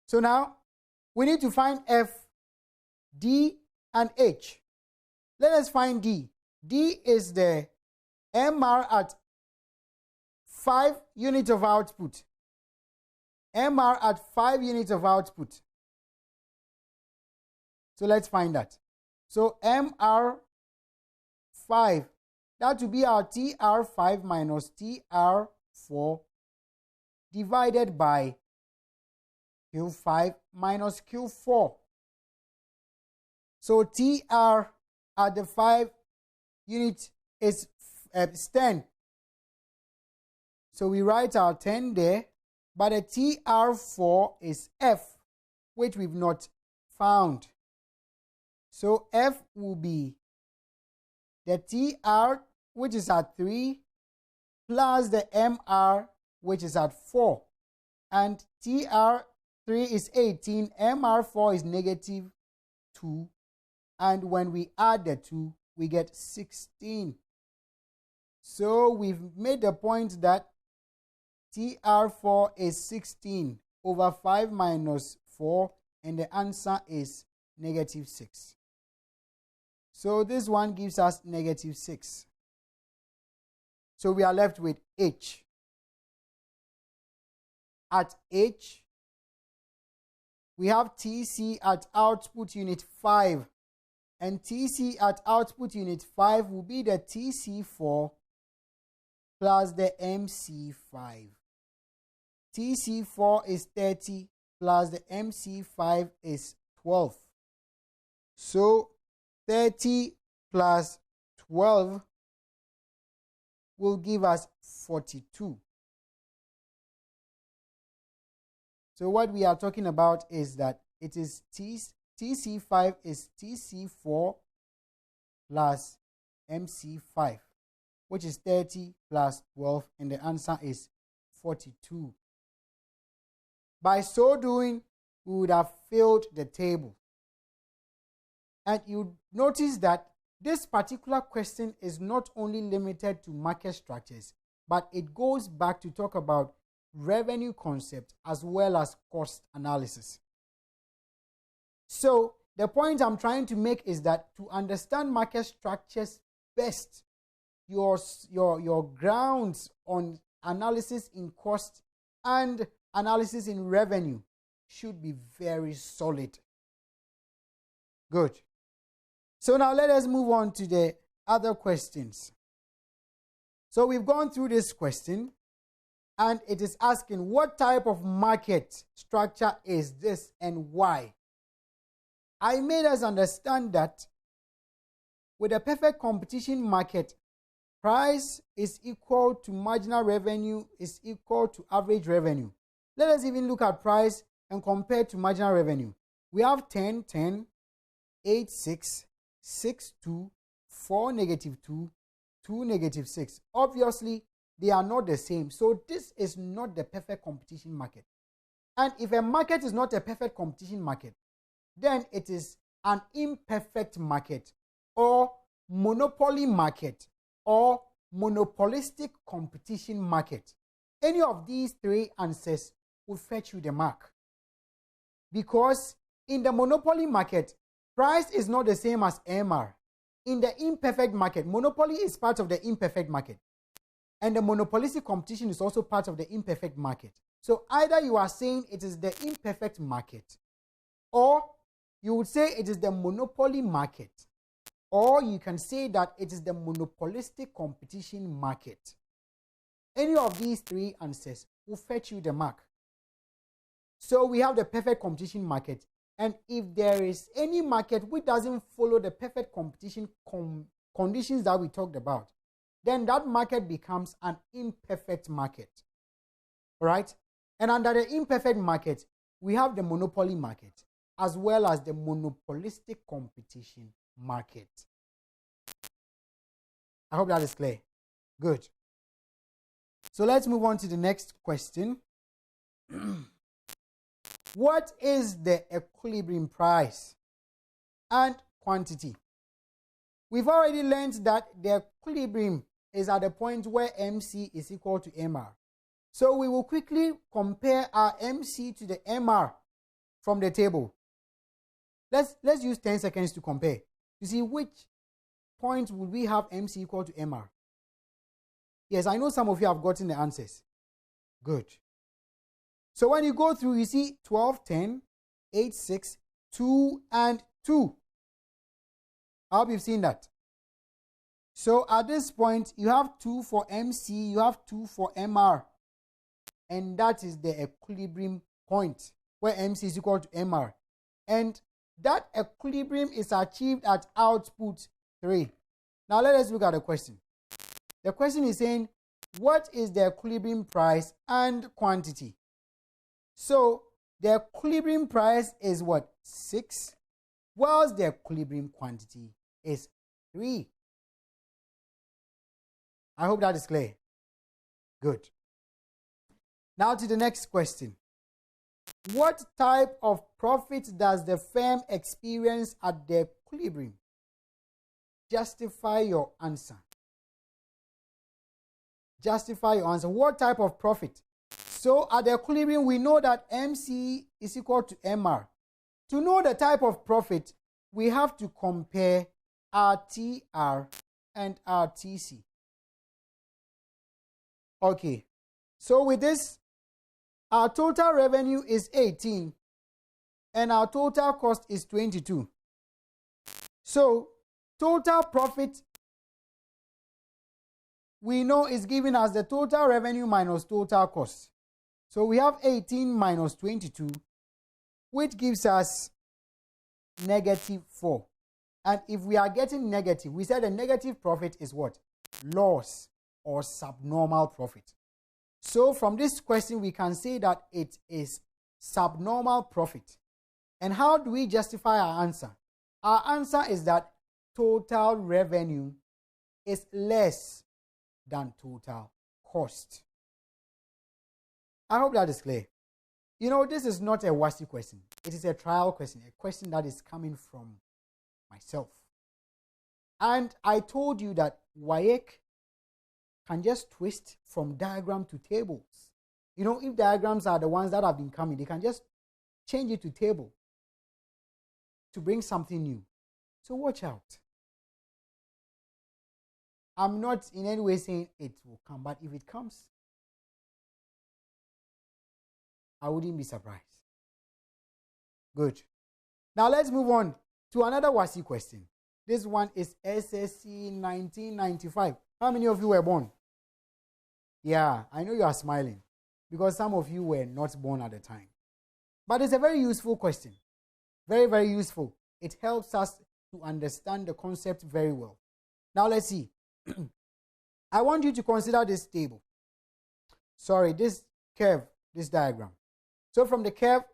So now we need to find F, D, and H. Let us find D. D is the MR at 5 units of output. MR at 5 units of output. So let's find that. So MR 5, that will be our TR5 minus TR4 divided by Q5 minus Q4. So TR at the 5 unit is 10. So we write our 10 there, but the TR4 is F, which we've not found. So F will be the TR, which is at 3, plus the MR, which is at 4. And TR3 is 18, MR4 is negative 2. And when we add the 2, we get 16. So we've made the point that TR4 is 16 over 5 minus 4, and the answer is negative 6. So this one gives us negative 6. So we are left with H. At H, we have TC at output unit 5. And TC at output unit 5 will be the TC4 plus the MC5. TC4 is 30 plus the MC5 is 12. So 30 plus 12 will give us 42. So what we are talking about is that it is TC5 is TC4 plus MC5, which is 30 plus 12, and the answer is 42. By so doing, we would have filled the table. And you notice that this particular question is not only limited to market structures, but it goes back to talk about revenue concept as well as cost analysis. So the point I'm trying to make is that to understand market structures best, your grounds on analysis in cost and analysis in revenue should be very solid. Good. So now let us move on to the other questions. So we've gone through this question, and it is asking what type of market structure is this and why. I made us understand that with a perfect competition market, price is equal to marginal revenue is equal to average revenue. Let us even look at price and compare to marginal revenue. We have 10, 10, 8, 6, 6, 2, 4, negative 2, 2, negative 6. Obviously, they are not the same. So this is not the perfect competition market. And if a market is not a perfect competition market, then it is an imperfect market or monopoly market or monopolistic competition market. Any of these three answers will fetch you the mark. Because in the monopoly market, price is not the same as MR. In the imperfect market, monopoly is part of the imperfect market. And the monopolistic competition is also part of the imperfect market. So either you are saying it is the imperfect market, or you would say it is the monopoly market, or you can say that it is the monopolistic competition market. Any of these three answers will fetch you the mark. So we have the perfect competition market, and if there is any market which doesn't follow the perfect competition conditions that we talked about, then that market becomes an imperfect market. All right? And under the imperfect market, we have the monopoly market as well as the monopolistic competition market. I hope that is clear. Good. So let's move on to the next question. What is the equilibrium price and quantity? We've already learned that the equilibrium is at the point where MC is equal to MR. So we will quickly compare our MC to the MR from the table. Let's use 10 seconds to compare to see which point would we have MC equal to MR. Yes, I know some of you have gotten the answers. Good. So when you go through, you see 12, 10, 8, 6, 2, and 2. I hope you've seen that. So at this point, you have 2 for MC, you have 2 for MR. And that is the equilibrium point where MC is equal to MR. And that equilibrium is achieved at output 3. Now let us look at the question. The question is saying, what is the equilibrium price and quantity? So the equilibrium price is what? 6, whilst the equilibrium quantity is 3. I hope that is clear. Good. Now to the next question. What type of profit does the firm experience at the equilibrium? Justify your answer. Justify your answer. What type of profit? So at the equilibrium, we know that MC is equal to MR. To know the type of profit, we have to compare RTR and RTC. Okay, so with this, our total revenue is 18 and our total cost is 22. So total profit we know is given as the total revenue minus total cost. So we have 18 minus 22, which gives us -4. And if we are getting negative, we said a negative profit is what? Loss or subnormal profit. So from this question, we can say that it is subnormal profit. And how do we justify our answer? Our answer is that total revenue is less than total cost. I hope that is clear. You know, this is not a WASI question. It is a trial question, a question that is coming from myself. And I told you that WAEC can just twist from diagram to tables. You know, if diagrams are the ones that have been coming, they can just change it to table to bring something new. So watch out. I'm not in any way saying it will come, but if it comes, I wouldn't be surprised. Good. Now let's move on to another WASI question. This one is SSC 1995. How many of you were born? Yeah, I know you are smiling because some of you were not born at the time. But it's a very useful question. Very, very useful. It helps us to understand the concept very well. Now let's see. I want you to consider this table. Sorry, this curve, this diagram. So from the curve,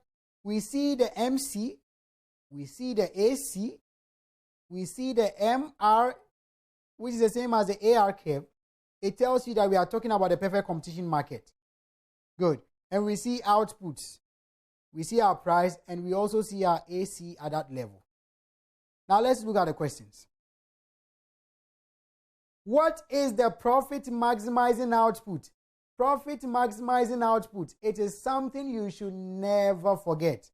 we see the MC, we see the AC, we see the MR, which is the same as the AR curve. It tells you that we are talking about the perfect competition market. Good. And we see outputs. We see our price, and we also see our AC at that level. Now let's look at the questions. What is the profit maximizing output? Profit maximizing output. It is something you should never forget.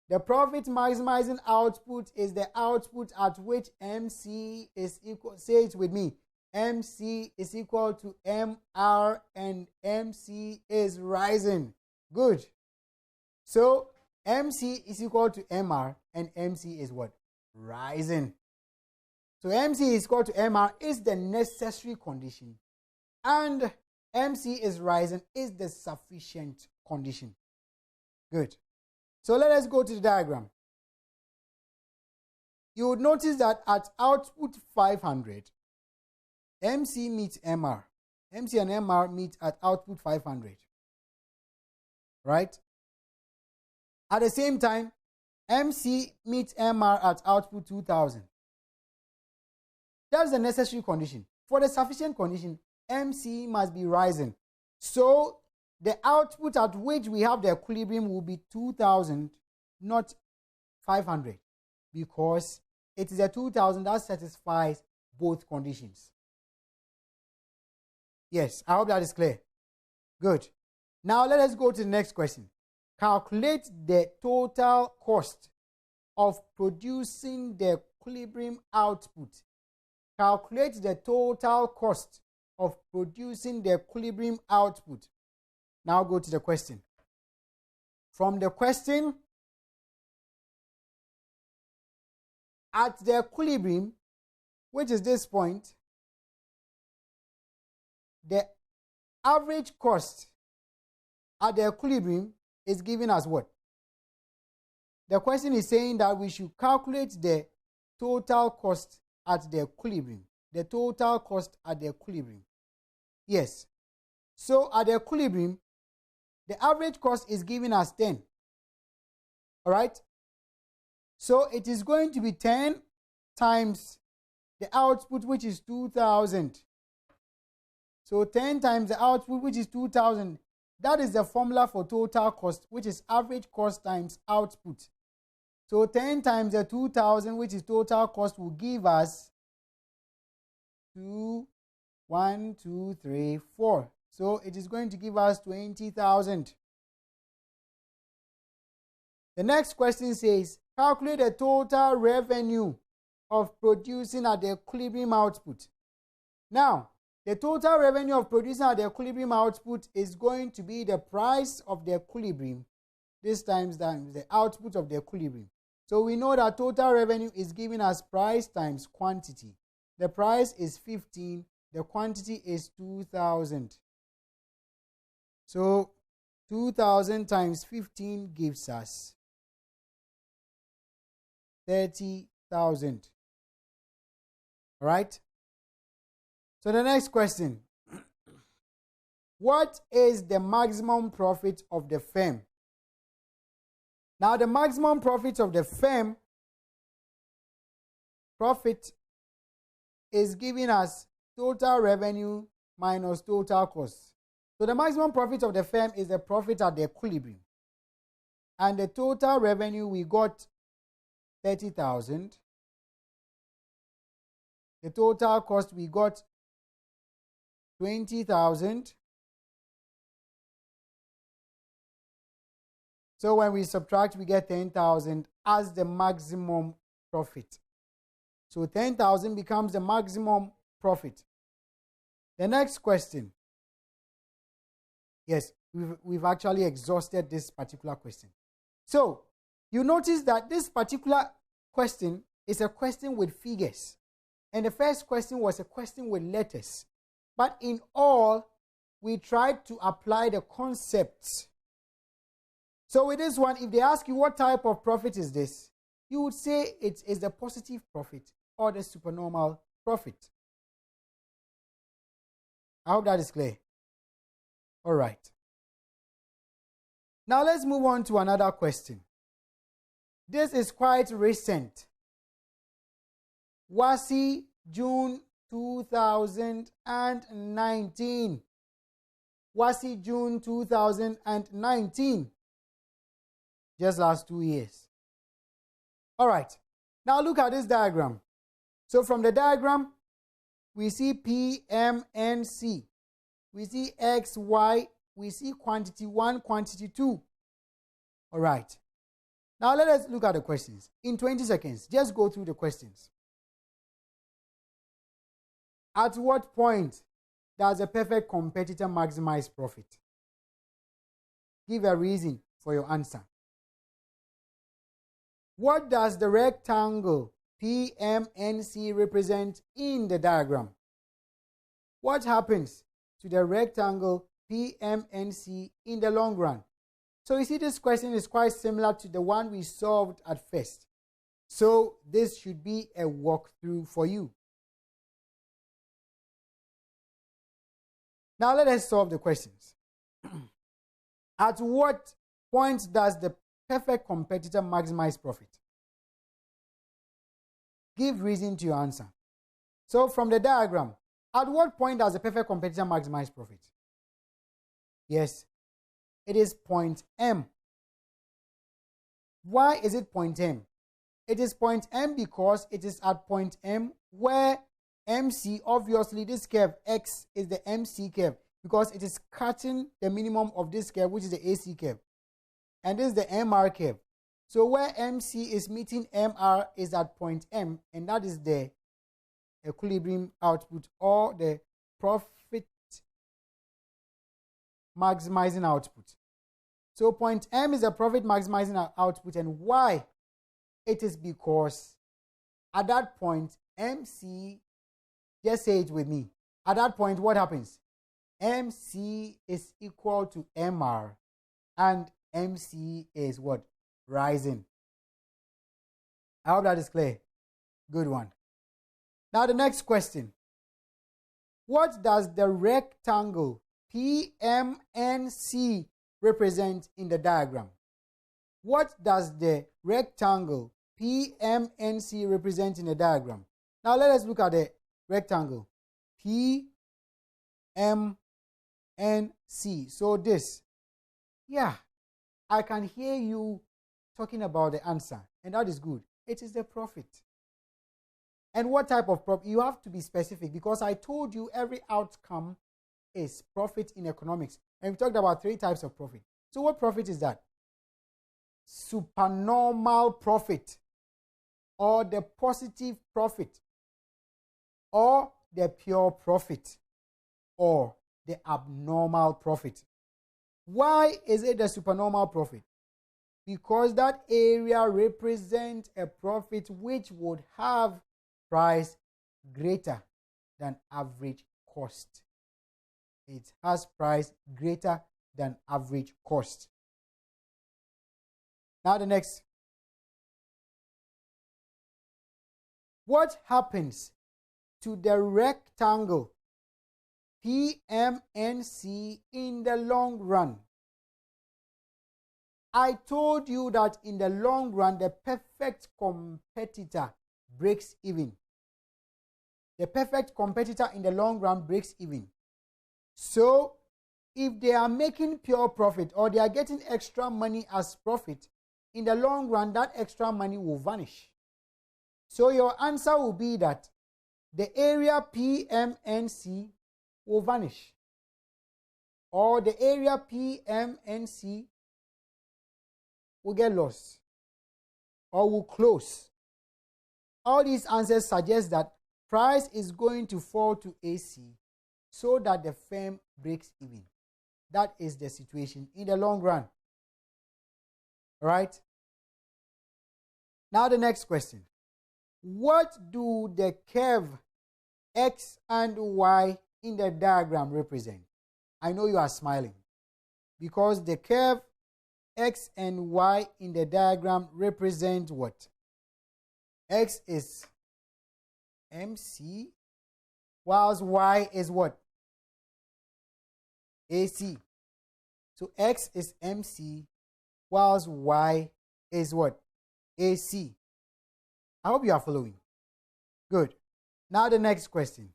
The profit maximizing output is the output at which MC is equal, say it with me, MC is equal to MR and MC is rising. Good. So MC is equal to MR and MC is what? Rising. So MC is equal to MR is the necessary condition and MC is rising is the sufficient condition. Good. So let us go to the diagram. You would notice that at output 500, MC meets MR. MC and MR meet at output 500. Right? At the same time, MC meets MR at output 2000. That's the necessary condition. For the sufficient condition, MC must be rising. So the output at which we have the equilibrium will be 2000, not 500, because it is a 2000 that satisfies both conditions. Yes, I hope that is clear. Good. Now let us go to the next question. calculate the total cost of producing the equilibrium output. Calculate the total cost of producing the equilibrium output. Now go to the question. From the question, at the equilibrium, which is this point, the average cost at the equilibrium is given as what? The question is saying that we should calculate the total cost at the equilibrium. The total cost at the equilibrium. Yes. So at the equilibrium, the average cost is given as 10. All right? So it is going to be 10 times the output, which is 2,000. So 10 times the output, which is 2,000. That is the formula for total cost, which is average cost times output. So 10 times the 2,000, which is total cost, will give us 2, 1, 2, 3, 4. So it is going to give us 20,000. The next question says, calculate the total revenue of producing at the equilibrium output. Now, the total revenue of producing at the equilibrium output is going to be the price of the equilibrium, this times the output of the equilibrium. So we know that total revenue is given as price times quantity. The price is 15, the quantity is 2,000. So 2,000 times 15 gives us 30,000. All right? So the next question. What is the maximum profit of the firm? Now, the maximum profit of the firm profit is given as total revenue minus total cost. So the maximum profit of the firm is the profit at the equilibrium. And the total revenue, we got 30,000. The total cost, we got 20,000. So when we subtract, we get 10,000 as the maximum profit. So 10,000 becomes the maximum profit. The next question. Yes, we've actually exhausted this particular question. So you notice that this particular question is a question with figures. And the first question was a question with letters. But in all, we tried to apply the concepts. So with this one, if they ask you what type of profit is this, you would say it is the positive profit or the supernormal profit. I hope that is clear. All right. Now let's move on to another question. This is quite recent. WASI, June 2019. WASI, June 2019. Just last 2 years. All right. Now look at this diagram. So from the diagram, we see P, M, N, C. We see X, Y. We see quantity 1, quantity 2. All right. Now let us look at the questions. In 20 seconds, just go through the questions. At what point does a perfect competitor maximize profit? Give a reason for your answer. What does the rectangle PMNC represent in the diagram? What happens to the rectangle PMNC in the long run? So you see, this question is quite similar to the one we solved at first. So this should be a walkthrough for you. Now let us solve the questions. At what point does the perfect competitor maximize profit? Give reason to your answer. So from the diagram, at what point does the perfect competitor maximize profit? Yes, it is point M. Why is it point M? It is point M because it is at point M where MC, obviously this curve X is the MC curve because it is cutting the minimum of this curve, which is the AC curve. And this is the MR curve. So where MC is meeting MR is at point M, and that is the equilibrium output or the profit maximizing output. So point M is the profit maximizing output, and why? It is because at that point, MC, just say it with me. At that point, what happens? MC is equal to MR, and MC is what? Rising. I hope that is clear. Good one. Now the next question. What does the rectangle PMNC represent in the diagram? What does the rectangle PMNC represent in the diagram? Now let us look at the rectangle PMNC. So this, yeah, I can hear you talking about the answer, and that is good. It is the profit. And what type of profit? You have to be specific, because I told you every outcome is profit in economics. And we talked about 3 types of profit. So what profit is that? Supernormal profit, or the positive profit, or the pure profit, or the abnormal profit. Why is it the supernormal profit? Because that area represents a profit which would have price greater than average cost. It has price greater than average cost. Now the next. What happens to the rectangle PMNC in the long run? I told you that in the long run, the perfect competitor breaks even. The perfect competitor in the long run breaks even. So, if they are making pure profit, or they are getting extra money as profit, in the long run, that extra money will vanish. So, your answer will be that the area PMNC will vanish, or the area PMNC will get lost, or will close. All these answers suggest that price is going to fall to AC so that the firm breaks even. That is the situation in the long run. All right? Now the next question. What do the curve X and Y in the diagram represent? I know you are smiling, because the curve X and Y in the diagram represent what? X is MC, whilst Y is what? AC. So X is MC, whilst Y is what? AC. I hope you are following. Good. Now the next question.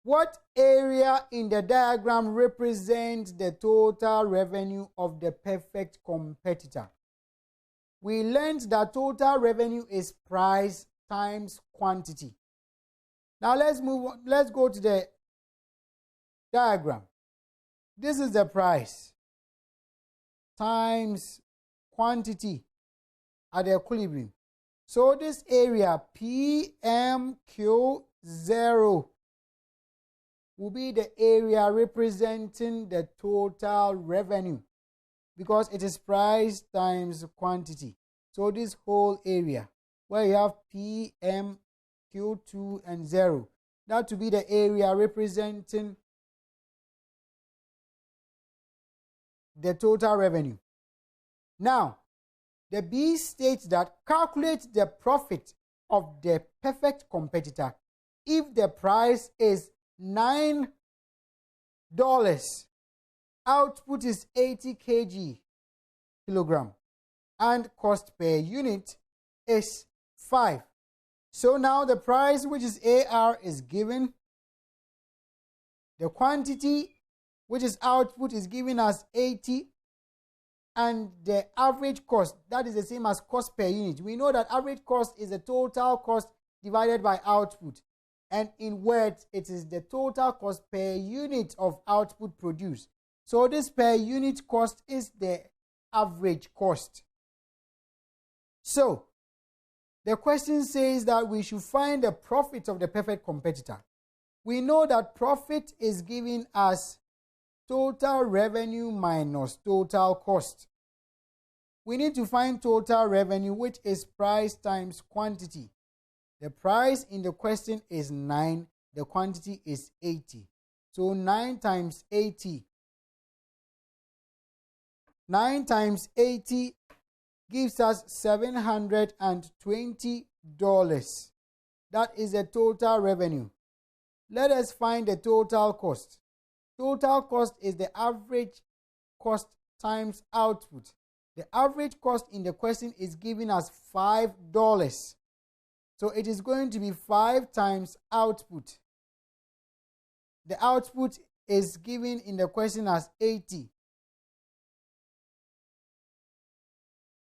What area in the diagram represents the total revenue of the perfect competitor? We learned that total revenue is price times quantity. Now let's move on. Let's go to the diagram. This is the price times quantity at the equilibrium. So this area PMQ0 will be the area representing the total revenue, because it is price times quantity. So this whole area where you have PMQ2 and 0, that will be the area representing the total revenue. Now, the B states that calculate the profit of the perfect competitor if the price is $9, output is 80 kilogram, and cost per unit is 5. So now the price, which is AR, is given. The quantity, which is output, is given as 80. And the average cost, that is the same as cost per unit. We know that average cost is the total cost divided by output. And in words, it is the total cost per unit of output produced. So this per unit cost is the average cost. So, the question says that we should find the profit of the perfect competitor. We know that profit is giving us total revenue minus total cost. We need to find total revenue, which is price times quantity. The price in the question is 9, the quantity is 80. So 9 times 80. 9 times 80 gives us $720. That is the total revenue. Let us find the total cost. Total cost is the average cost times output. The average cost in the question is giving us $5. So it is going to be 5 times output. The output is given in the question as 80.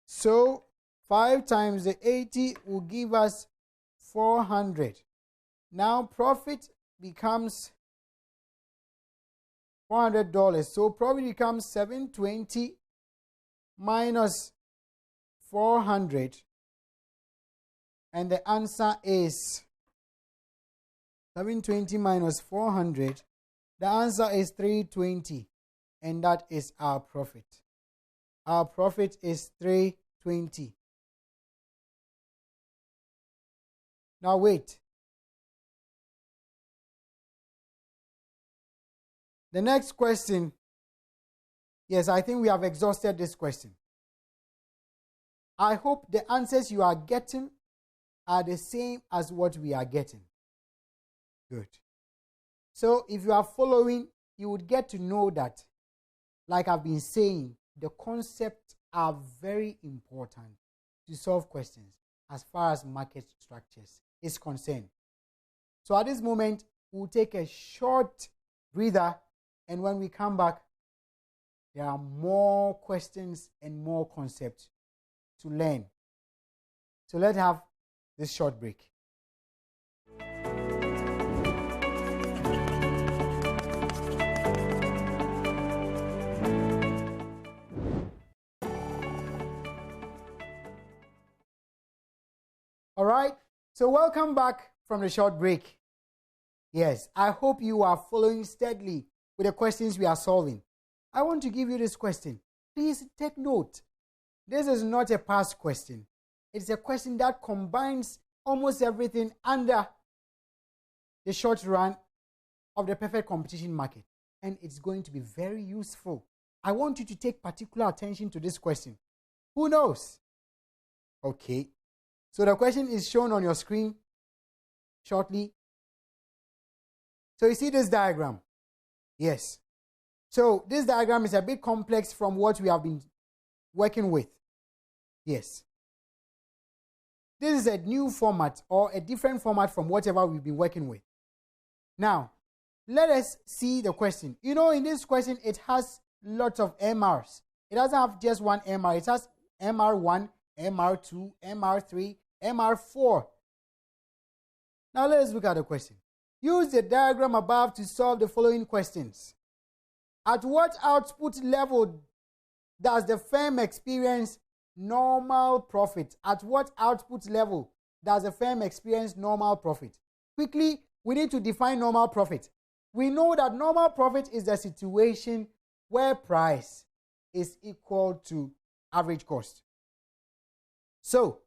So 5 times the 80 will give us 400. Now profit becomes $400. So profit becomes 720 minus 400. And the answer is 720 minus 400. The answer is 320. And that is our profit. Our profit is 320. Now wait. The next question. Yes, I think we have exhausted this question. I hope the answers you are getting are the same as what we are getting. Good. So if you are following, you would get to know that, like I've been saying, the concepts are very important to solve questions as far as market structures is concerned. So at this moment, we'll take a short breather, and when we come back, there are more questions and more concepts to learn. So let's have this short break. All right, so welcome back from the short break. Yes, I hope you are following steadily with the questions we are solving. I want to give you this question. Please take note. This is not a past question. It's a question that combines almost everything under the short run of the perfect competition market. And it's going to be very useful. I want you to take particular attention to this question. Who knows? Okay. So the question is shown on your screen shortly. So you see this diagram? Yes. So this diagram is a bit complex from what we have been working with. Yes. This is a new format or a different format from whatever we've been working with. Now, let us see the question. You know, in this question, it has lots of MRs. It doesn't have just one MR. It has MR1, MR2, MR3, MR4. Now let us look at the question. Use the diagram above to solve the following questions. At what output level does the firm experience normal profit? At what output level does the firm experience normal profit? Quickly, we need to define normal profit. We know that normal profit is the situation where price is equal to average cost. So,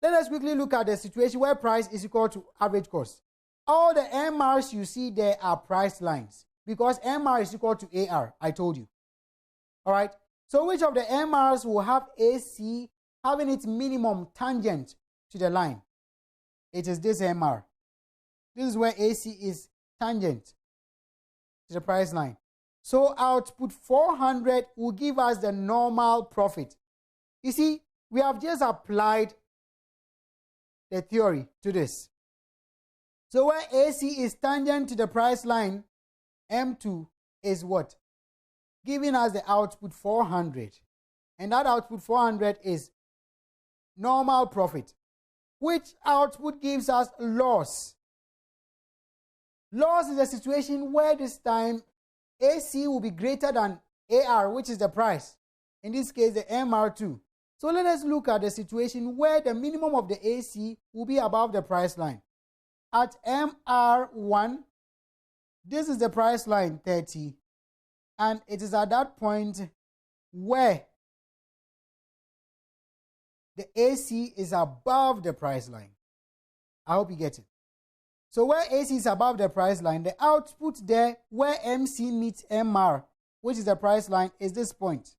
let us quickly look at the situation where price is equal to average cost. All the MRs you see there are price lines because MR is equal to AR, I told you. All right. So which of the MRs will have AC having its minimum tangent to the line? It is this MR. This is where AC is tangent to the price line. So output 400 will give us the normal profit. You see, we have just applied the theory to this. So where AC is tangent to the price line, M2 is what? Giving us the output 400. And that output 400 is normal profit. Which output gives us loss? Loss is a situation where this time AC will be greater than AR, which is the price. In this case, the MR2. So let us look at the situation where the minimum of the AC will be above the price line. At MR1, this is the price line 30, and it is at that point where the AC is above the price line. I hope you get it. So where AC is above the price line, the output there where MC meets MR, which is the price line, is this point,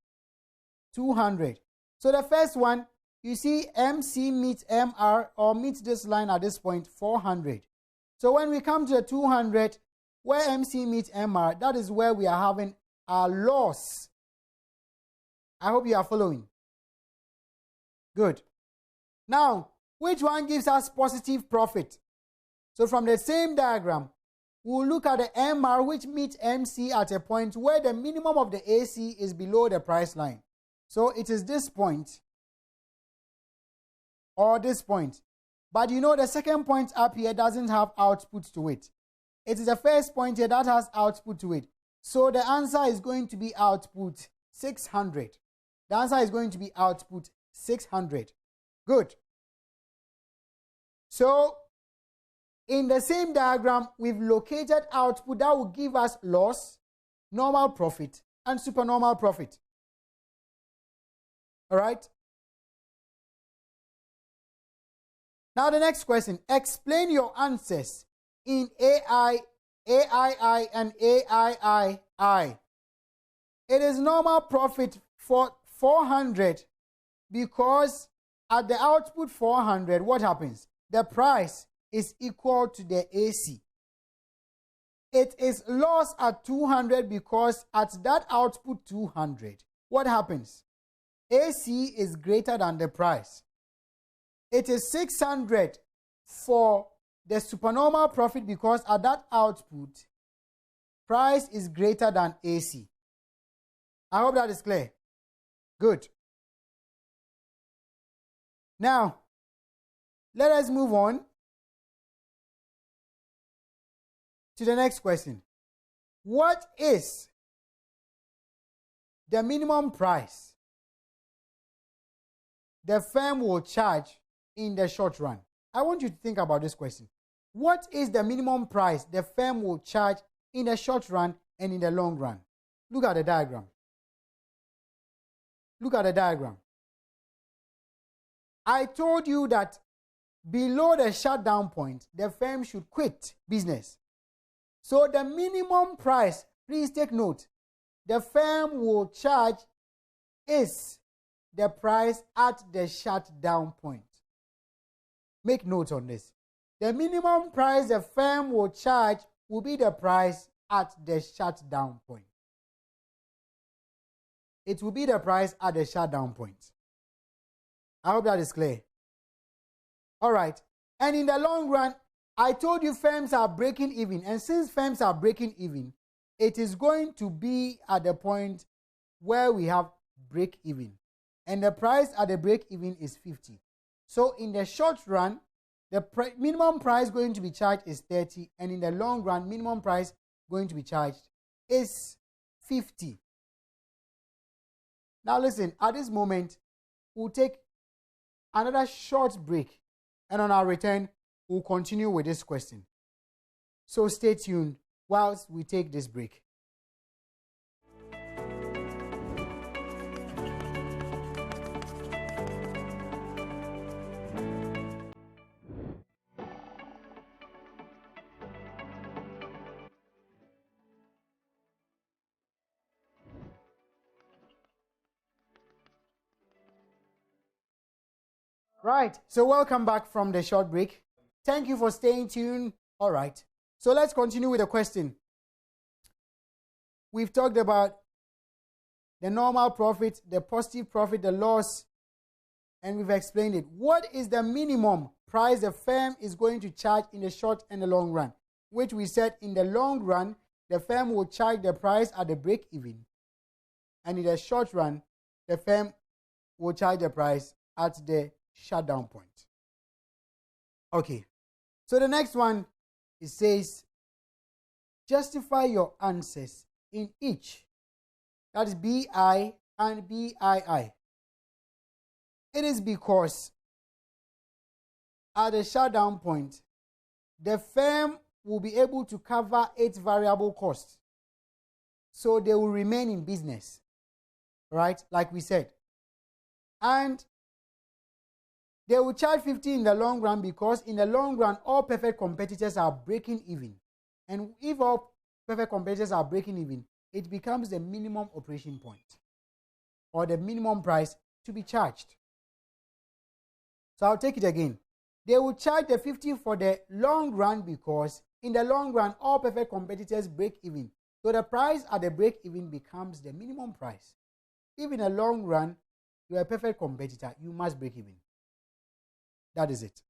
200. So the first one, you see MC meets MR or meets this line at this point, 400. So when we come to the 200, where MC meets MR, that is where we are having our loss. I hope you are following. Good. Now, which one gives us positive profit? So from the same diagram, we'll look at the MR which meets MC at a point where the minimum of the AC is below the price line. So it is this point or this point. But you know the second point up here doesn't have output to it. It is the first point here that has output to it. So the answer is going to be output 600. The answer is going to be output 600. Good. So in the same diagram, we've located output that will give us loss, normal profit, and supernormal profit. All right? Now the next question. Explain your answers in AI, AII, and AIII. It is normal profit for 400 because at the output 400, what happens? The price is equal to the AC. It is loss at 200 because at that output 200, what happens? AC is greater than the price. It is 600 for the supernormal profit because at that output, price is greater than AC. I hope that is clear. Good. Now, let us move on to the next question. What is the minimum price the firm will charge in the short run? I want you to think about this question. What is the minimum price the firm will charge in the short run and in the long run? Look at the diagram. Look at the diagram. I told you that below the shutdown point, the firm should quit business. So the minimum price, please take note, the firm will charge is the price at the shutdown point. Make note on this. The minimum price the firm will charge will be the price at the shutdown point. It will be the price at the shutdown point. I hope that is clear. All right. And in the long run, I told you firms are breaking even. And since firms are breaking even, it is going to be at the point where we have break even. And the price at the break even is 50. So in the short run, the minimum price going to be charged is 30. And in the long run, minimum price going to be charged is 50. Now listen, at this moment, we'll take another short break. And on our return, we'll continue with this question. So stay tuned whilst we take this break. Right, so welcome back from the short break. Thank you for staying tuned. All right, so let's continue with the question. We've talked about the normal profit, the positive profit, the loss, and we've explained it. What is the minimum price the firm is going to charge in the short and the long run? Which we said in the long run, the firm will charge the price at the break even. And in the short run, the firm will charge the price at the shutdown point. Okay, so the next one, it says, justify your answers in each. That is BI and BII? It is because at the shutdown point, the firm will be able to cover its variable costs. So they will remain in business, right? Like we said. And they will charge 50 in the long run because in the long run, all perfect competitors are breaking even. And if all perfect competitors are breaking even, it becomes the minimum operation point or the minimum price to be charged. So I'll take it again. They will charge the 50 for the long run because in the long run, all perfect competitors break even. So the price at the break even becomes the minimum price. If in the long run, you're a perfect competitor, you must break even. That is it.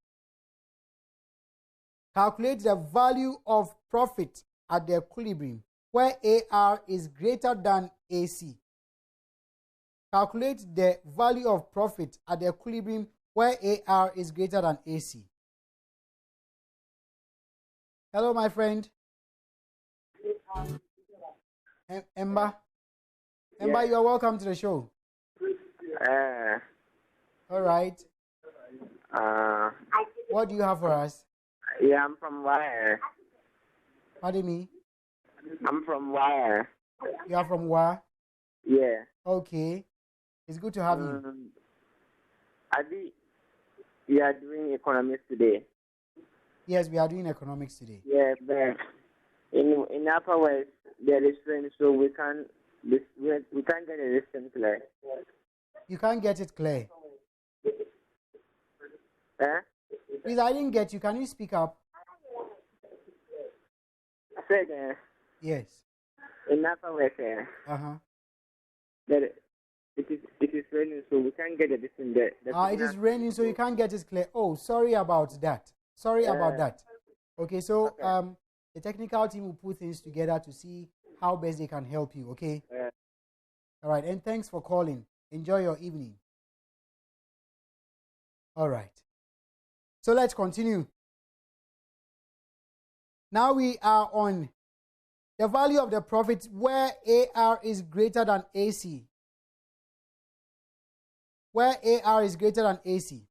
Calculate the value of profit at the equilibrium where AR is greater than AC. Calculate the value of profit at the equilibrium where AR is greater than AC. Hello, my friend. Emba. Emba, you are welcome to the show. All right. What do you have for us? Yeah, I'm from Wire. Pardon me? I'm from Wire. You are from Wa? Yeah. Okay. It's good to have you. We are doing economics today. Yes, we are doing economics today. Yeah, but in Upper West there is rain, so we can't get a distance clear. You can't get it clear. Please, I didn't get you. Can you speak up? I said, yes. In Upper West, that it is raining, so we can't get a distance there. It is raining, so you can't get it clear. Oh, sorry about that. Sorry about that. Okay, so the technical team will put things together to see how best they can help you. Okay. All right, and thanks for calling. Enjoy your evening. All right. So let's continue. Now we are on the value of the profit where AR is greater than AC. Where AR is greater than AC.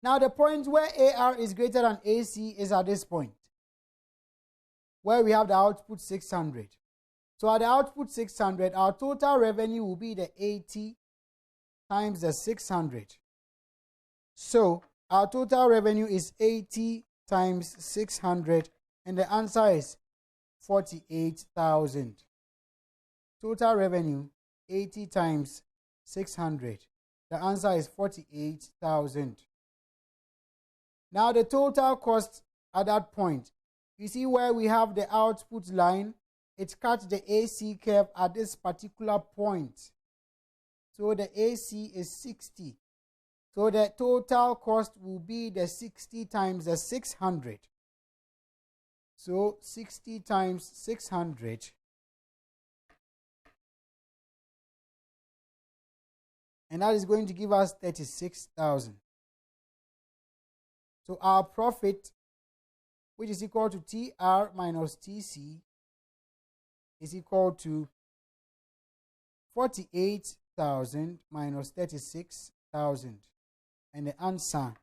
Now the point where AR is greater than AC is at this point, where we have the output 600. So at the output 600, our total revenue will be the 80 times the 600. So our total revenue is 80 times 600, and the answer is 48,000. Total revenue 80 times 600. The answer is 48,000. Now the total cost at that point. You see where we have the output line, it cuts the AC curve at this particular point. So the AC is 60. So the total cost will be the 60 times the 600. So 60 times 600. And that is going to give us 36,000. So our profit, which is equal to TR minus TC, is equal to 48,000 minus 36,000. And the answer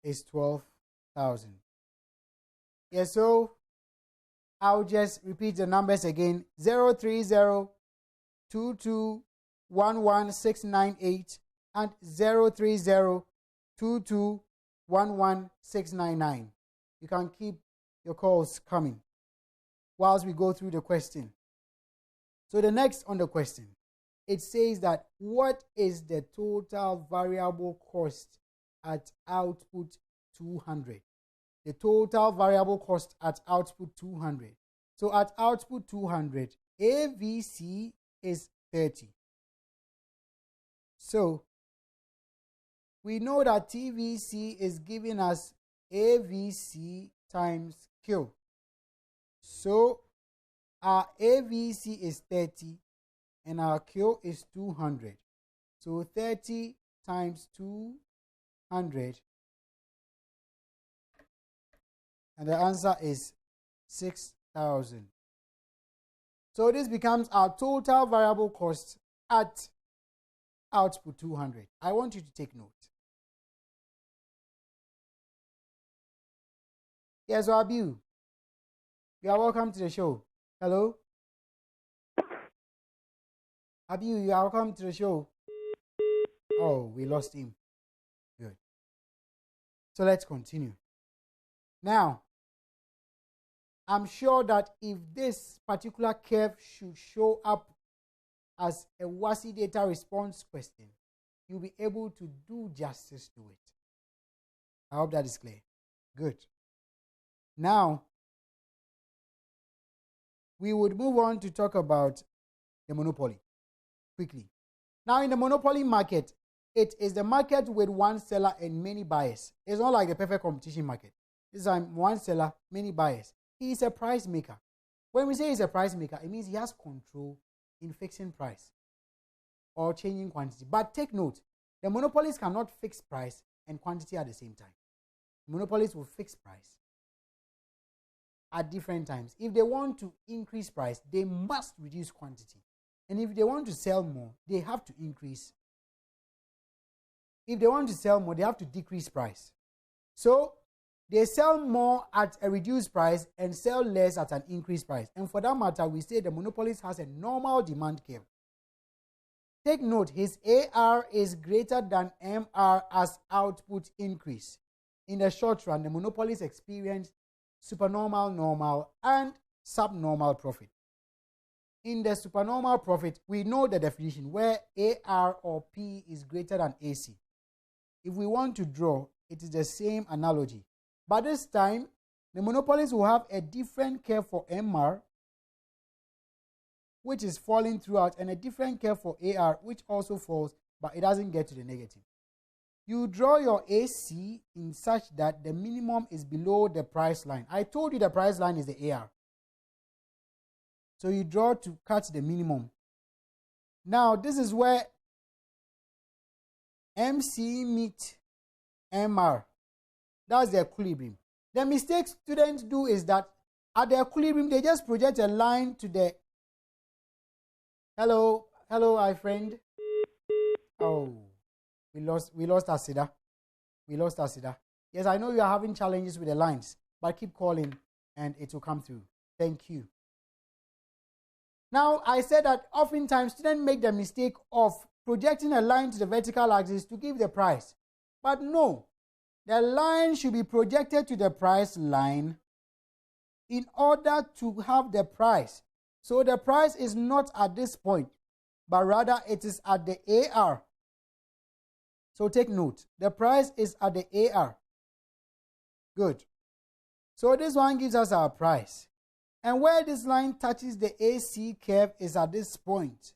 is 12,000. Yeah, so I'll just repeat the numbers again. 030-2211-698 and 030-2211-699. You can keep your calls coming whilst we go through the question. So the next on the question, it says that what is the total variable cost at output 200? The total variable cost at output 200. So at output 200, AVC is 30. So we know that TVC is giving us AVC times Q. So our AVC is 30 and our Q is 200. So 30 times 200, and the answer is 6,000. So this becomes our total variable cost at output 200. I want you to take note. Yes, Abu. You are welcome to the show. Hello? Abu, you are welcome to the show. Oh, we lost him. Good. So let's continue. Now, I'm sure that if this particular curve should show up as a WASI data response question, you'll be able to do justice to it. I hope that is clear. Good. Now, we would move on to talk about the monopoly quickly. Now, in the monopoly market, it is the market with one seller and many buyers. It's not like the perfect competition market. This is one seller, many buyers. He is a price maker. When we say he's a price maker, it means he has control in fixing price or changing quantity. But take note, the monopolists cannot fix price and quantity at the same time. Monopolists will fix price at different times. If they want to increase price, they must reduce quantity. And if they want to sell more, they have to increase. If they want to sell more, they have to decrease price. So they sell more at a reduced price and sell less at an increased price. And for that matter, we say the monopolist has a normal demand curve. Take note, his AR is greater than MR as output increase. In the short run, the monopolist experience supernormal, normal, and subnormal profit. In the supernormal profit, we know the definition where AR or P is greater than AC. If we want to draw, it is the same analogy. But this time, the monopolist will have a different curve for MR, which is falling throughout, and a different curve for AR, which also falls, but it doesn't get to the negative. You draw your AC in such that the minimum is below the price line. I told you the price line is the AR. So you draw to cut the minimum. Now, this is where MC meet MR. That's the equilibrium. The mistake students do is that at the equilibrium, they just project a line to the... Hello, my friend. Oh, we lost Asida. We lost Asida. Yes, I know you are having challenges with the lines, but keep calling and it will come through. Thank you. Now, I said that oftentimes students make the mistake of projecting a line to the vertical axis to give the price. But no, the line should be projected to the price line in order to have the price. So the price is not at this point, but rather it is at the AR. So take note, the price is at the AR. Good. So this one gives us our price. And where this line touches the AC curve is at this point.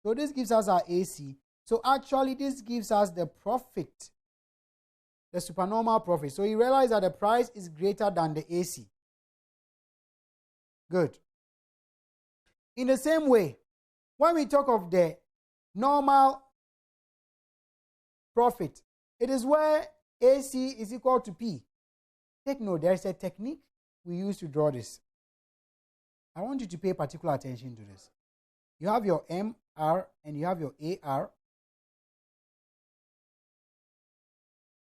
So this gives us our AC. So actually this gives us the profit, the supernormal profit. So you realize that the price is greater than the AC. Good. In the same way, when we talk of the normal profit, it is where AC is equal to P. Take note, there is a technique we use to draw this. I want you to pay particular attention to this. You have your MR and you have your AR.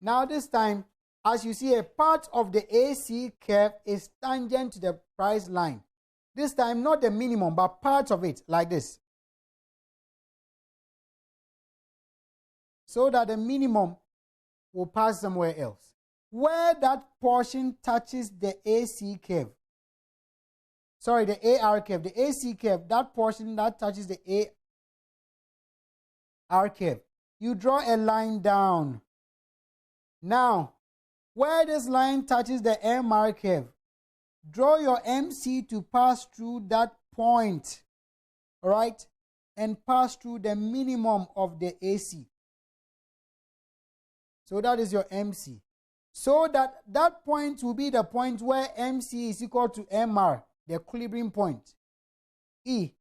Now this time, as you see, a part of the AC curve is tangent to the price line. This time, not the minimum, but part of it, like this. So that the minimum will pass somewhere else. Where that portion touches the AC curve, sorry, the AR curve, the AC curve, that portion that touches the AR curve, you draw a line down. Now, where this line touches the MR curve, draw your MC to pass through that point, all right, and pass through the minimum of the AC. So that is your MC. So that point will be the point where MC is equal to MR, the equilibrium point, E.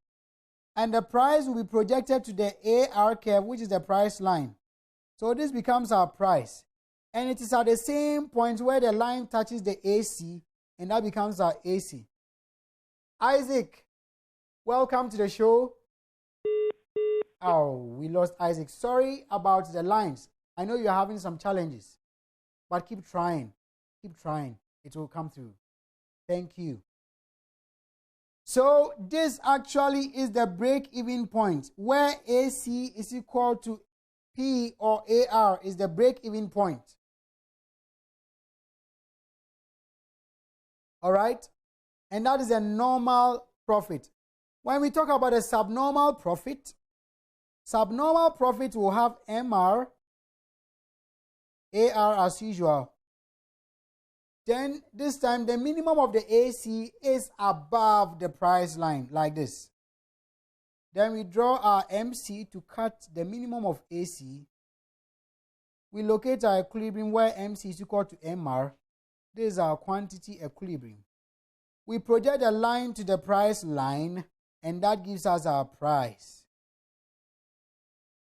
And the price will be projected to the AR curve, which is the price line. So this becomes our price. And it is at the same point where the line touches the AC, and that becomes our AC. Isaac, welcome to the show. Oh, we lost Isaac. Sorry about the lines. I know you're having some challenges, but keep trying. Keep trying. It will come through. Thank you. So this actually is the break-even point where AC is equal to P or AR is the break-even point. All right? And that is a normal profit. When we talk about a subnormal profit will have MR, AR as usual. Then this time the minimum of the AC is above the price line like this. Then we draw our MC to cut the minimum of AC. We locate our equilibrium where MC is equal to MR. This is our quantity equilibrium. We project a line to the price line and that gives us our price.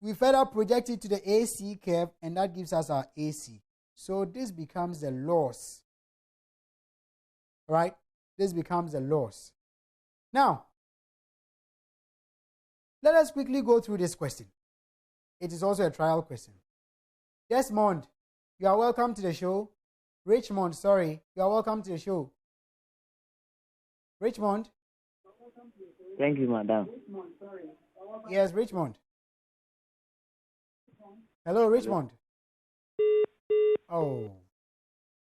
We further project it to the AC curve and that gives us our AC. So this becomes the loss. Right? This becomes a loss. Now, let us quickly go through this question. It is also a trial question. Desmond, you are welcome to the show. Richmond, sorry, you are welcome to the show. Richmond? Thank you, madam. Yes, Richmond. Hello, Richmond. Oh.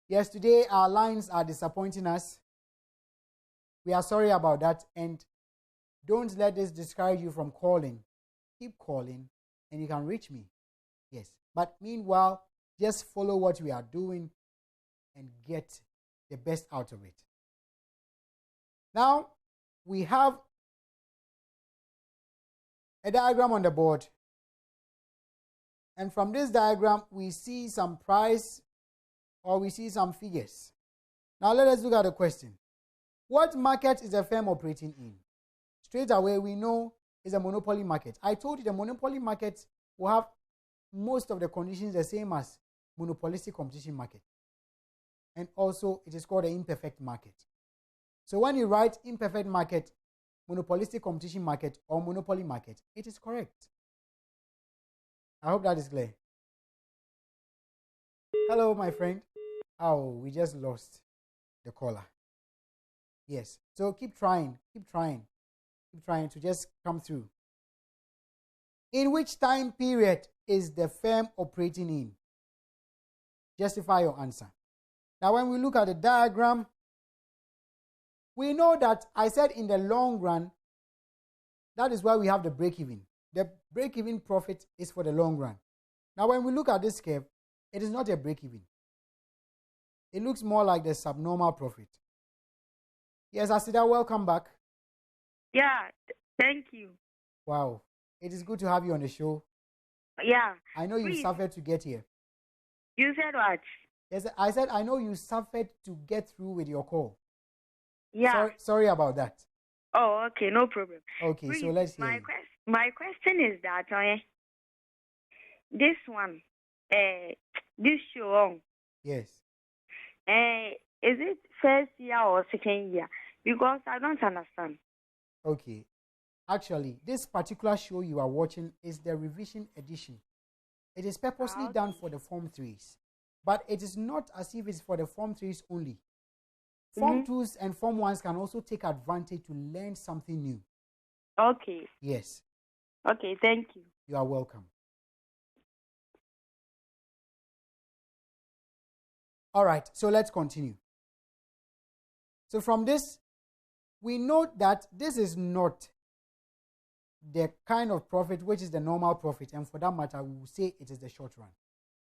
Yes, today our lines are disappointing us. We are sorry about that, and don't let this discourage you from calling. Keep calling, and you can reach me. Yes, but meanwhile, just follow what we are doing and get the best out of it. Now, we have a diagram on the board, and from this diagram, we see some price or we see some figures. Now let us look at the question. What market is a firm operating in? Straight away, we know it's a monopoly market. I told you the monopoly market will have most of the conditions the same as monopolistic competition market. And also, it is called the imperfect market. So when you write imperfect market, monopolistic competition market, or monopoly market, it is correct. I hope that is clear. Hello, my friend. Oh, we just lost the caller. Yes. So keep trying to just come through. In which time period is the firm operating in? Justify your answer. Now, when we look at the diagram, we know that I said in the long run, that is why we have the break-even. The break-even profit is for the long run. Now, when we look at this curve, it is not a break-even. It looks more like the subnormal profit. Yes, Asida, welcome back. Yeah, thank you. Wow, it is good to have you on the show. Yeah. I know you suffered to get here. You said what? Yes, I said I know you suffered to get through with your call. Yeah. Sorry about that. Oh, okay, no problem. Okay, Please, so let's hear my question is that this one, this show, yes. Is it first year or second year? Because I don't understand. Okay. Actually, this particular show you are watching is the revision edition. It is purposely done for the Form 3s. But it is not as if it's for the Form 3s only. Form 2s and Form 1s can also take advantage to learn something new. Okay. Yes. Okay, thank you. You are welcome. All right, so let's continue. So from this, we note that this is not the kind of profit which is the normal profit, and for that matter, we will say it is the short run.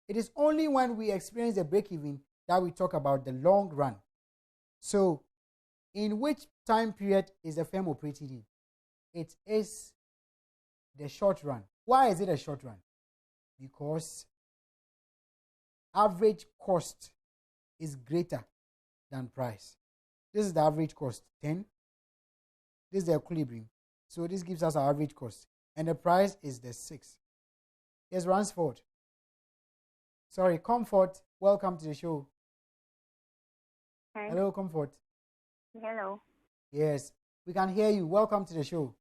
It is only when we experience the break-even that we talk about the long run. So, in which time period is the firm operating in? It is the short run. Why is it a short run? Because average cost is greater than price. This is the average cost, 10. This is the equilibrium. So this gives us our average cost. And the price is the 6. Yes, Ransford. Sorry, Comfort. Welcome to the show. Hi. Hello, Comfort. Hello. Yes, we can hear you. Welcome to the show.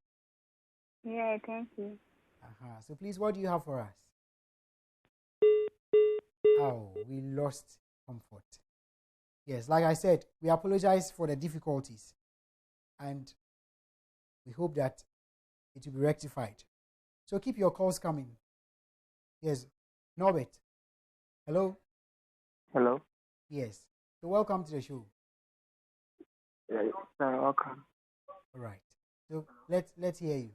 Yeah, thank you. So please, what do you have for us? Oh, we lost Comfort. Yes, like I said, we apologize for the difficulties and we hope that it will be rectified. So keep your calls coming. Yes, Norbert. Hello? Hello. Yes. So welcome to the show. Yes, sir, welcome. All right. So let's hear you.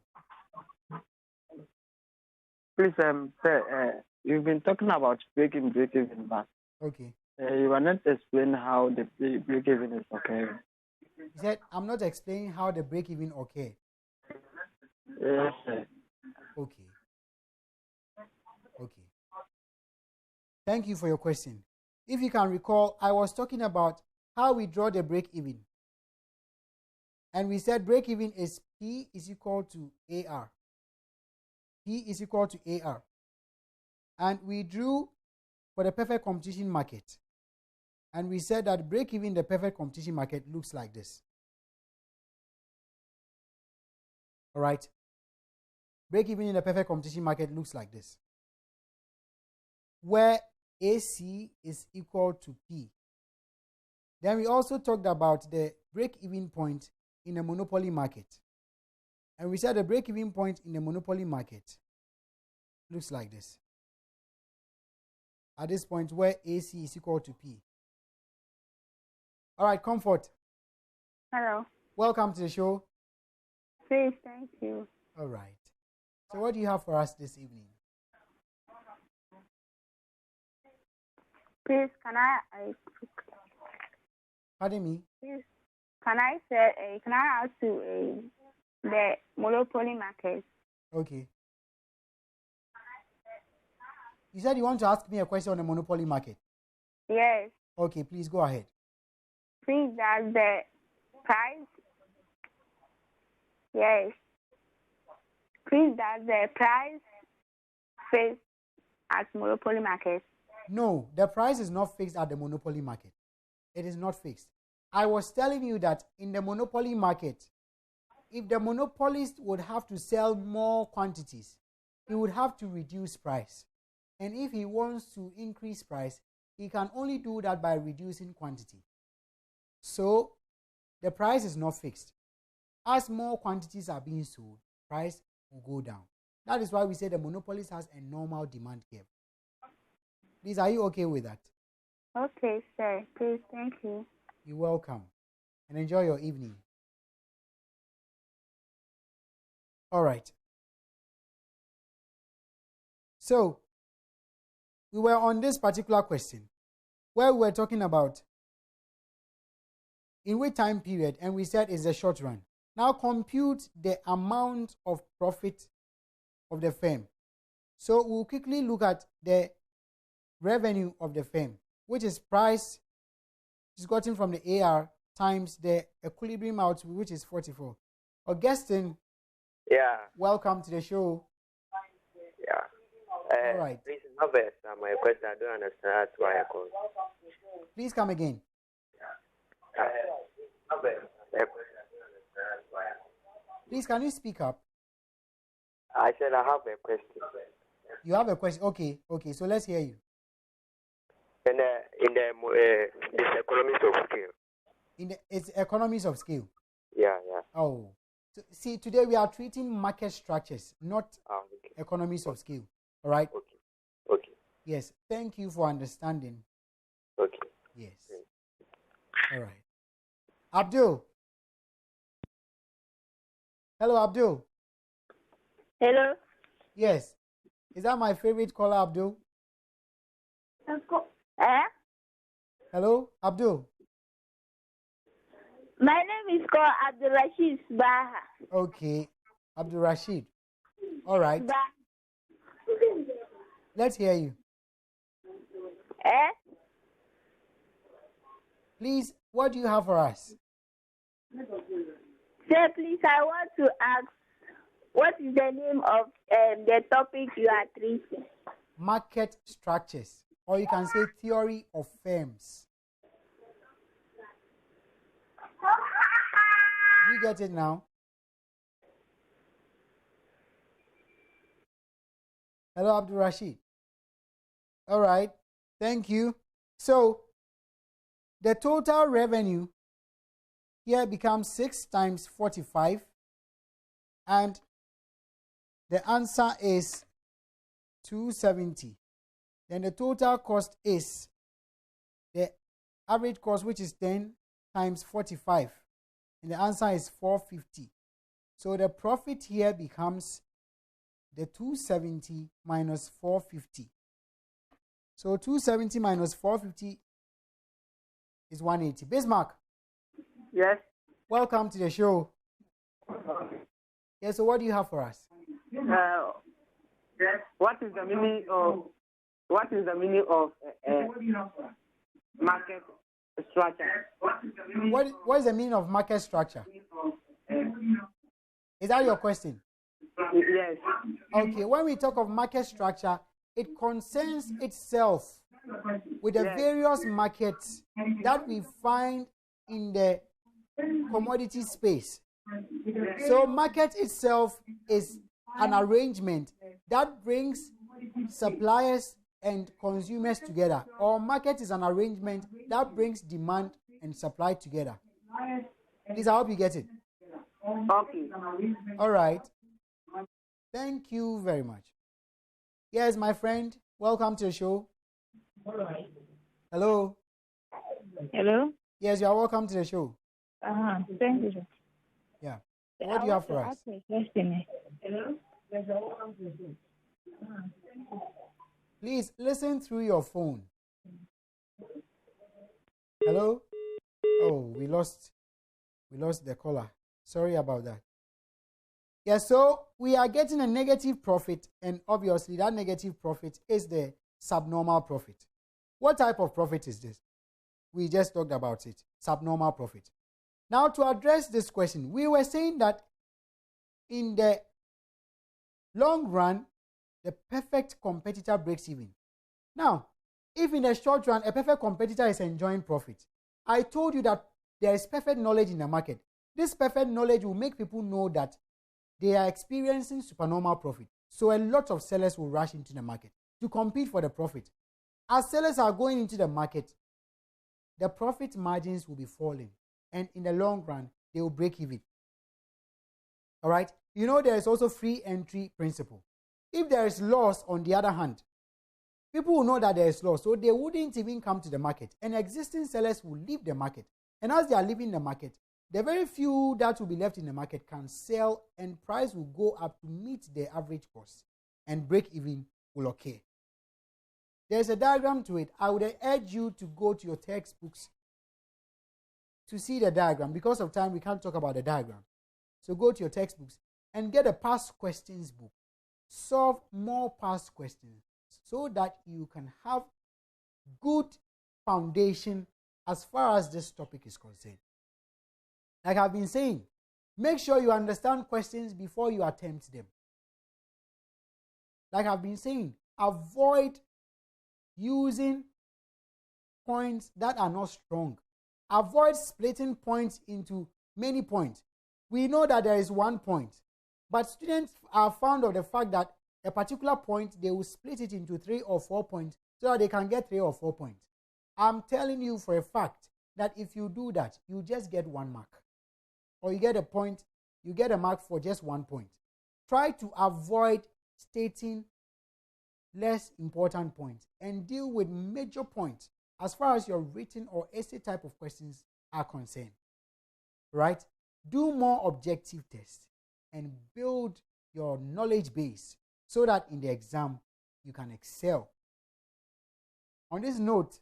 Please, sir, you've been talking about break-even, but Okay. you are not explaining how the break-even is occurring. He said, I'm not explaining how the break-even occurred. Yes, sir. Okay. Thank you for your question. If you can recall, I was talking about how we draw the break-even. And we said break-even is P is equal to AR. P is equal to AR. And we drew for the perfect competition market. And we said that break-even in the perfect competition market looks like this. All right. Break-even in the perfect competition market looks like this, where AC is equal to P. Then we also talked about the break-even point in a monopoly market. And we said the break-even point in the monopoly market looks like this. At this point where AC is equal to P. All right, Comfort. Hello. Welcome to the show. Please, thank you. All right. So what do you have for us this evening? Please, Pardon me? please, can I ask you the monopoly market? Okay. You said you want to ask me a question on the monopoly market. Yes. Okay, please go ahead. Please, does the price? Yes. Please, does the price fix at monopoly market? No, the price is not fixed at the monopoly market. It is not fixed. I was telling you that in the monopoly market, if the monopolist would have to sell more quantities, he would have to reduce price. And if he wants to increase price, he can only do that by reducing quantity. So the price is not fixed. As more quantities are being sold, price will go down. That is why we say the monopolist has a normal demand curve. Please, are you okay with that? Okay, sir. Please, thank you. You're welcome. And enjoy your evening. All right. So, we were on this particular question where we were talking about in which time period, and we said it's a short run. Now compute the amount of profit of the firm. So we'll quickly look at the revenue of the firm, which is price is gotten from the AR times the equilibrium output, which is 44. Augustine, Yeah. welcome to the show. Yeah. All right. Please, Norbert, my question, I don't understand. That's why I called. Please come again. Norbert, Please, can you speak up? I said I have a question. You have a question? Okay. So let's hear you. In this economies of scale. It's economies of scale. Yeah. Oh, so, see, today we are treating market structures, not Okay. economies of scale. All right. Okay. Yes. Thank you for understanding. Okay. Yes. All right. Abdul. Hello, Abdul. Hello. Yes. Is that my favorite caller, Abdul? Hello, Abdul. My name is called Abdul Rashid Baha. Okay. Abdul Rashid. All right. Let's hear you. Please, what do you have for us? Sir, please, I want to ask, what is the name of the topic you are treating? Market structures, or you can say theory of firms. Do you get it now? Hello, Abdul Rashid. All right. Thank you. So the total revenue here becomes 6 times 45. And the answer is 270. Then the total cost is the average cost, which is 10 times 45. And the answer is 450. So the profit here becomes the 270 minus 450. So 270 minus 450 is 180. Bismarck. Yes. Welcome to the show. Yeah, so what do you have for us? What is the meaning of market structure? What is the meaning of market structure? Is that your question? Yes. Okay, when we talk of market structure, it concerns itself with the various markets that we find in the commodity space. So market itself is an arrangement that brings suppliers and consumers together. Or market is an arrangement that brings demand and supply together. Please, I hope you get it. Okay. All right. Thank you very much. Yes, my friend. Welcome to the show. Hello. Hello. Yes, you are welcome to the show. Thank you. Yeah. What do you have for us? Hello. Please listen through your phone. Hello? Oh, we lost the caller. Sorry about that. Yeah, so we are getting a negative profit, and obviously that negative profit is the subnormal profit. What type of profit is this? We just talked about it. Subnormal profit. Now, to address this question, we were saying that in the long run, the perfect competitor breaks even. Now, if in the short run, a perfect competitor is enjoying profit, I told you that there is perfect knowledge in the market. This perfect knowledge will make people know that they are experiencing supernormal profit. So a lot of sellers will rush into the market to compete for the profit. As sellers are going into the market, the profit margins will be falling. And in the long run, they will break even. All right? You know, there is also free entry principle. If there is loss, on the other hand, people will know that there is loss, so they wouldn't even come to the market. And existing sellers will leave the market. And as they are leaving the market, the very few that will be left in the market can sell, and price will go up to meet the average cost, and break even will occur. There's a diagram to it. I would urge you to go to your textbooks to see the diagram. Because of time, we can't talk about the diagram. So go to your textbooks and get a past questions book. Solve more past questions so that you can have good foundation as far as this topic is concerned. Like I've been saying, make sure you understand questions before you attempt them. Like I've been saying, avoid using points that are not strong. Avoid splitting points into many points. We know that there is one point, but students are fond of the fact that a particular point, they will split it into 3 or 4 points so that they can get 3 or 4 points. I'm telling you for a fact that if you do that, you just get 1 mark. Or you get a point, you get a mark for just 1 point. Try to avoid stating less important points and deal with major points as far as your written or essay type of questions are concerned. Right? Do more objective tests and build your knowledge base so that in the exam you can excel. On this note,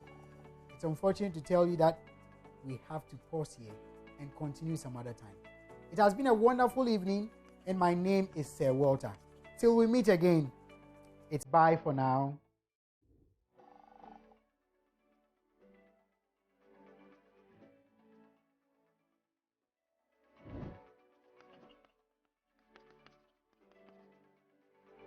it's unfortunate to tell you that we have to pause here and continue some other time. It has been a wonderful evening, and my name is Sir Walter. Till we meet again, it's bye for now.